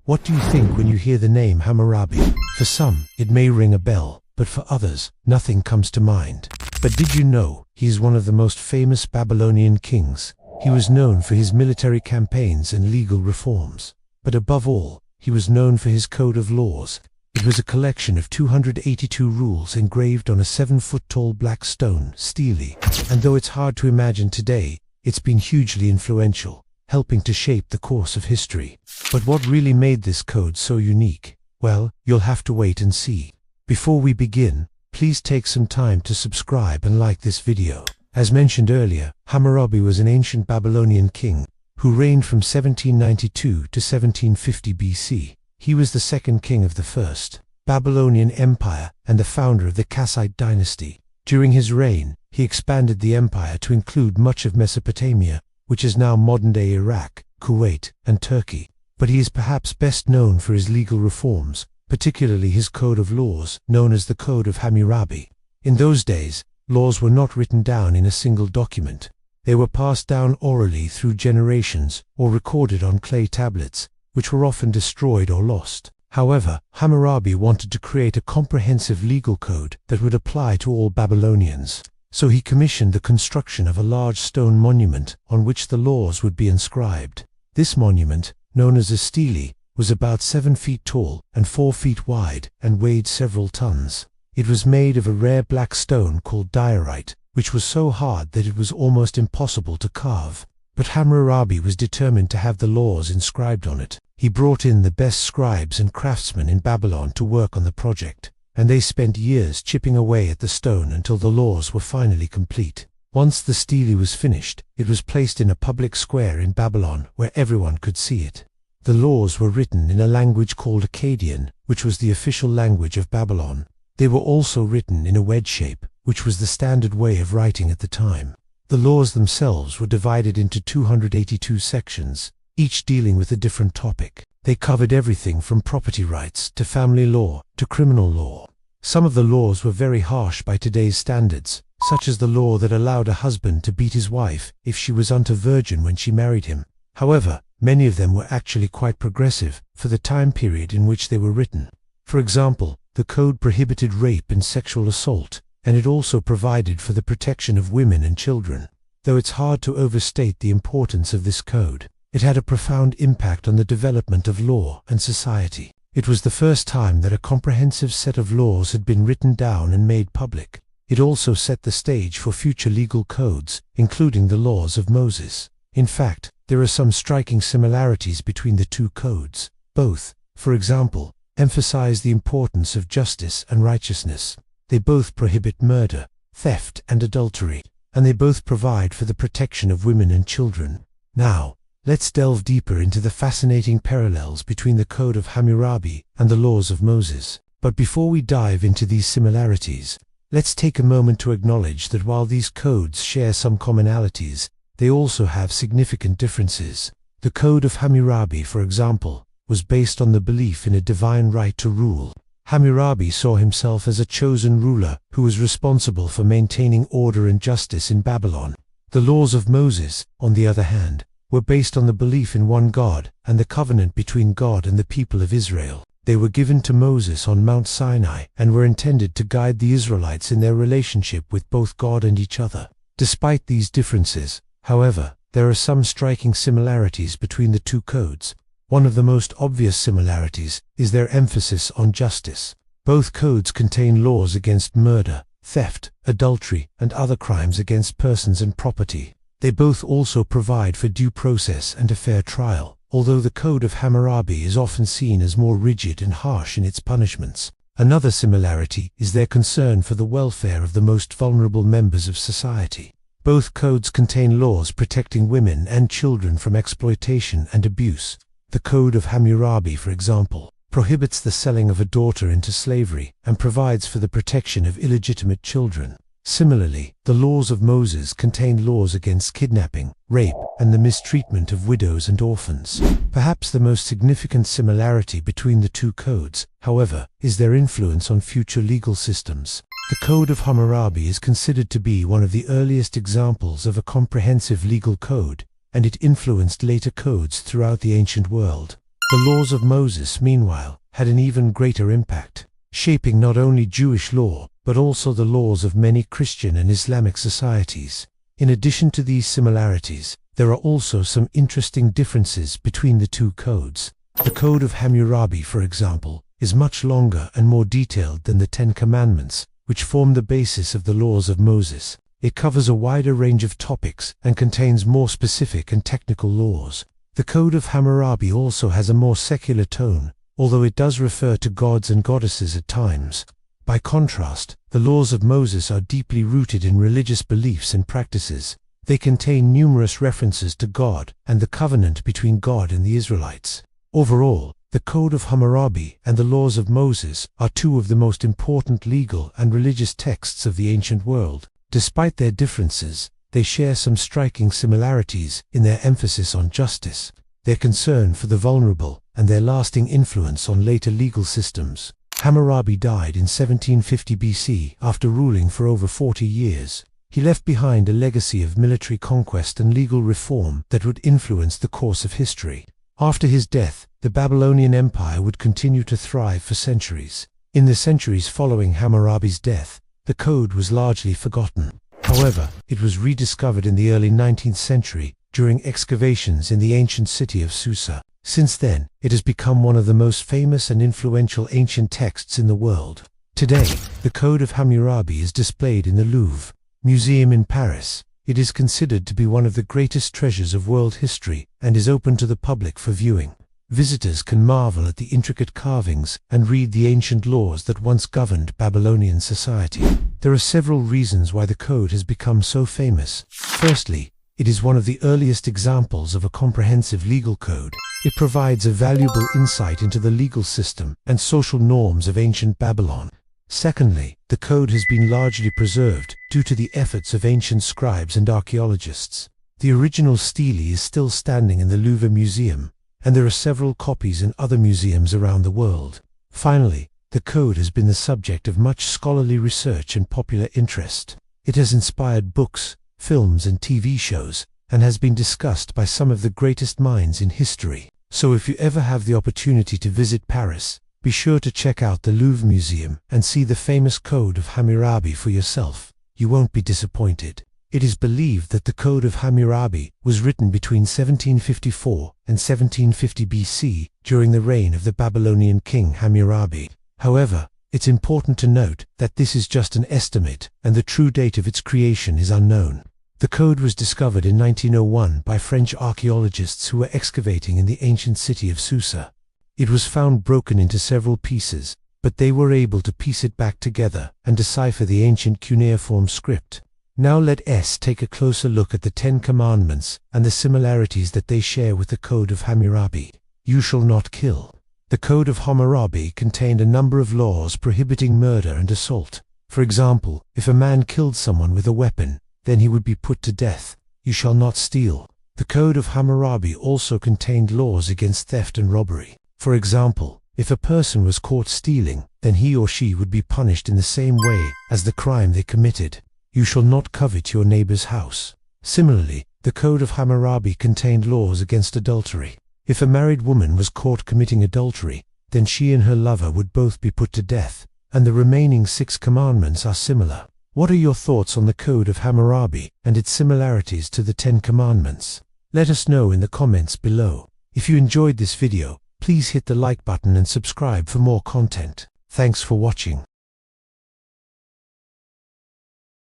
What do you think when you hear the name Hammurabi? For some, it may ring a bell, but for others, nothing comes to mind. But did you know, he is one of the most famous Babylonian kings? He was known for his military campaigns and legal reforms. But above all, he was known for his code of laws. It was a collection of 282 rules engraved on a 7-foot-tall black stone, stele. And though it's hard to imagine today, it's been hugely influential, helping to shape the course of history. But what really made this code so unique? Well, you'll have to wait and see. Before we begin, please take some time to subscribe and like this video. As mentioned earlier, Hammurabi was an ancient Babylonian king who reigned from 1792 to 1750 BC. He was the second king of the First Babylonian Empire and the founder of the Kassite dynasty. During his reign, he expanded the empire to include much of Mesopotamia, which is now modern-day Iraq, Kuwait, and Turkey. But he is perhaps best known for his legal reforms, particularly his code of laws, known as the Code of Hammurabi. In those days, laws were not written down in a single document. They were passed down orally through generations or recorded on clay tablets, which were often destroyed or lost. However, Hammurabi wanted to create a comprehensive legal code that would apply to all Babylonians. So he commissioned the construction of a large stone monument on which the laws would be inscribed. This monument, known as a stele, was about 7 feet tall and 4 feet wide and weighed several tons. It was made of a rare black stone called diorite, which was so hard that it was almost impossible to carve. But Hammurabi was determined to have the laws inscribed on it. He brought in the best scribes and craftsmen in Babylon to work on the project, and they spent years chipping away at the stone until the laws were finally complete. Once the stele was finished, it was placed in a public square in Babylon where everyone could see it. The laws were written in a language called Akkadian, which was the official language of Babylon. They were also written in a wedge shape, which was the standard way of writing at the time. The laws themselves were divided into 282 sections, each dealing with a different topic. They covered everything from property rights to family law to criminal law. Some of the laws were very harsh by today's standards, such as the law that allowed a husband to beat his wife if she was unto virgin when she married him. However, many of them were actually quite progressive for the time period in which they were written. For example, the code prohibited rape and sexual assault, and it also provided for the protection of women and children. Though it's hard to overstate the importance of this code, it had a profound impact on the development of law and society. It was the first time that a comprehensive set of laws had been written down and made public. It also set the stage for future legal codes, including the laws of Moses. In fact, there are some striking similarities between the two codes. Both, for example, emphasize the importance of justice and righteousness. They both prohibit murder, theft, and adultery, and they both provide for the protection of women and children. Now, let's delve deeper into the fascinating parallels between the Code of Hammurabi and the laws of Moses. But before we dive into these similarities, let's take a moment to acknowledge that while these codes share some commonalities, they also have significant differences. The Code of Hammurabi, for example, was based on the belief in a divine right to rule. Hammurabi saw himself as a chosen ruler who was responsible for maintaining order and justice in Babylon. The laws of Moses, on the other hand, were based on the belief in one God and the covenant between God and the people of Israel. They were given to Moses on Mount Sinai and were intended to guide the Israelites in their relationship with both God and each other. Despite these differences, however, there are some striking similarities between the two codes. One of the most obvious similarities is their emphasis on justice. Both codes contain laws against murder, theft, adultery, and other crimes against persons and property. They both also provide for due process and a fair trial, although the Code of Hammurabi is often seen as more rigid and harsh in its punishments. Another similarity is their concern for the welfare of the most vulnerable members of society. Both codes contain laws protecting women and children from exploitation and abuse. The Code of Hammurabi, for example, prohibits the selling of a daughter into slavery and provides for the protection of illegitimate children. Similarly, the laws of Moses contain laws against kidnapping, rape, and the mistreatment of widows and orphans. Perhaps the most significant similarity between the two codes, however, is their influence on future legal systems. The Code of Hammurabi is considered to be one of the earliest examples of a comprehensive legal code, and it influenced later codes throughout the ancient world. The laws of Moses, meanwhile, had an even greater impact, shaping not only Jewish law, but also the laws of many Christian and Islamic societies. In addition to these similarities, there are also some interesting differences between the two codes. The Code of Hammurabi, for example, is much longer and more detailed than the Ten Commandments, which form the basis of the laws of Moses. It covers a wider range of topics and contains more specific and technical laws. The Code of Hammurabi also has a more secular tone, although it does refer to gods and goddesses at times. By contrast, the laws of Moses are deeply rooted in religious beliefs and practices. They contain numerous references to God and the covenant between God and the Israelites. Overall, the Code of Hammurabi and the laws of Moses are two of the most important legal and religious texts of the ancient world. Despite their differences, they share some striking similarities in their emphasis on justice, their concern for the vulnerable, and their lasting influence on later legal systems. Hammurabi died in 1750 BC after ruling for over 40 years. He left behind a legacy of military conquest and legal reform that would influence the course of history. After his death, the Babylonian Empire would continue to thrive for centuries. In the centuries following Hammurabi's death, the code was largely forgotten. However, it was rediscovered in the early 19th century during excavations in the ancient city of Susa. Since then, it has become one of the most famous and influential ancient texts in the world. Today, the Code of Hammurabi is displayed in the Louvre Museum in Paris. It is considered to be one of the greatest treasures of world history and is open to the public for viewing. Visitors can marvel at the intricate carvings and read the ancient laws that once governed Babylonian society. There are several reasons why the code has become so famous. Firstly, it is one of the earliest examples of a comprehensive legal code. It provides a valuable insight into the legal system and social norms of ancient Babylon. Secondly, the code has been largely preserved due to the efforts of ancient scribes and archaeologists. The original stele is still standing in the Louvre Museum, and there are several copies in other museums around the world. Finally, the code has been the subject of much scholarly research and popular interest. It has inspired books, films, and TV shows, and has been discussed by some of the greatest minds in history. So if you ever have the opportunity to visit Paris, be sure to check out the Louvre Museum and see the famous Code of Hammurabi for yourself. You won't be disappointed. It is believed that the Code of Hammurabi was written between 1754 and 1750 BC during the reign of the Babylonian king Hammurabi. However, it's important to note that this is just an estimate and the true date of its creation is unknown. The code was discovered in 1901 by French archaeologists who were excavating in the ancient city of Susa. It was found broken into several pieces, but they were able to piece it back together and decipher the ancient cuneiform script. Now let us take a closer look at the Ten Commandments and the similarities that they share with the Code of Hammurabi. You shall not kill. The Code of Hammurabi contained a number of laws prohibiting murder and assault. For example, if a man killed someone with a weapon, then he would be put to death. You shall not steal. The Code of Hammurabi also contained laws against theft and robbery. For example, if a person was caught stealing, then he or she would be punished in the same way as the crime they committed. You shall not covet your neighbor's house. Similarly, the Code of Hammurabi contained laws against adultery. If a married woman was caught committing adultery, then she and her lover would both be put to death, and the remaining 6 commandments are similar. What are your thoughts on the Code of Hammurabi and its similarities to the 10 Commandments? Let us know in the comments below. If you enjoyed this video, please hit the like button and subscribe for more content. Thanks for watching.